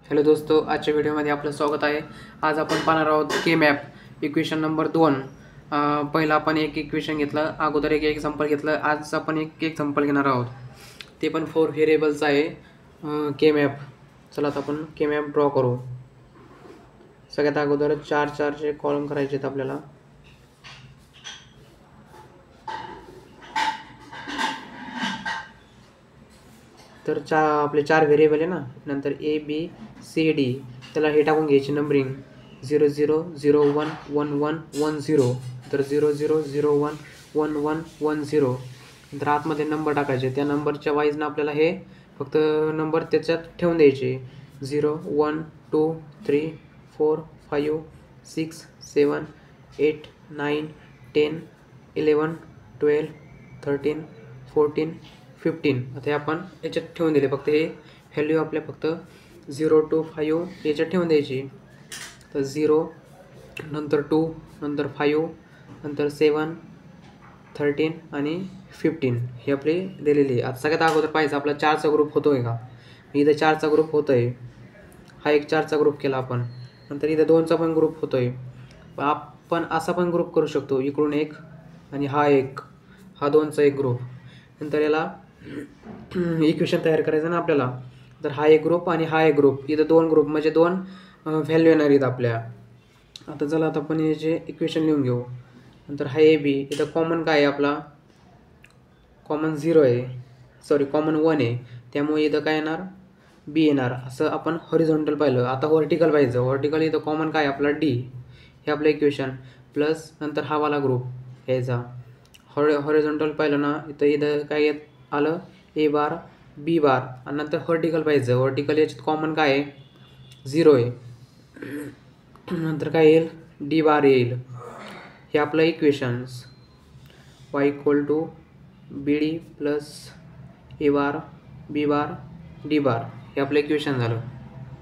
Hello दोस्तों, आजच्या व्हिडिओमध्ये आपलं स्वागत आहे। आज आपण पाहणार आहोत के मॅप इक्वेशन नंबर 2। पहिला आपण एक इक्वेशन घेतलं, अगोदर एक एक्झाम्पल घेतलं। आज आपण एक एक्झाम्पल घेणार आहोत, ते पण 4 व्हेरिएबल्स आहे के मॅप। चला आता आपण के मॅप ड्रॉ करू। सगळ्यात अगोदर 4 चे कॉलम करायचे आहेत आपल्याला। तर आपले 4 व्हेरिएबल आहे ना, नंतर ए बी सी डी, त्याला हे टाकून घ्यायची नंबरिंग 0 0 0 1 1 1 1 0, तर 0 0 0 1 1 1 1 0, नंतर आतमध्ये नंबर टाकायचे। त्या नंबरच्या वाईजनं आपल्याला हे फक्त नंबर त्याच्यात ठेवून द्यायचे 0 1 2 3 4 5 6 7 8 9 10 11 12 13 14 15। आता आपण याच्यात ठेवून दिले, फक्त हे व्हॅल्यू आपल्या फक्त 0 to 5 याच्यात ठेवून द्यायची। तर 0 नंतर 2 नंतर 5 नंतर 7 13 आणि 15 हे आपले दिलेले आहे। आता सगळ्यात अगोदर पाहिजे आपला 4चा ग्रुप होतोय का, इथं 4चा ग्रुप होतोय, हा एक 4चा ग्रुप केला आपण। नंतर इथं 2चा पण ग्रुप होतोय, आपण असा पण ग्रुप करू शकतो, इकडून एक आणि हा एक, हा 2चा एक ग्रुप। नंतर याला इक्वेशन तयार करायचं ना आपल्याला, तर हा एक ग्रुप आणि हा एक ग्रुप, इथं 2 ग्रुप म्हणजे 2 व्हॅल्यू येणार आहेत आपल्या। आता चला आता आपण हे जे इक्वेशन लिहून घेऊ। नंतर हा ए बी, इथं कॉमन काय आहे आपला, कॉमन 0 आहे, सॉरी कॉमन 1 आहे, त्यामुळे इथं काय येणार बी येणार। असं आपण हॉरिझॉन्टल पाहिलं। आता व्हर्टिकल पाहिजे, व्हर्टिकल इथं कॉमन काय आपला डी, हे आपलं इक्वेशन, प्लस नंतर हा वाला ग्रुप यायचा। हॉरिझॉन्टल पाहिलं ना, इथं काय आलं ए बार बी बार, आणि नंतर व्हर्टिकल पाहिजे, व्हर्टिकल याच्यात कॉमन काय आहे 0 आहे, नंतर काय येईल डी बार येईल। हे आपलं equations y equal to B D plus A bar B bar D bar, हे आपलं इक्वेशन झालं।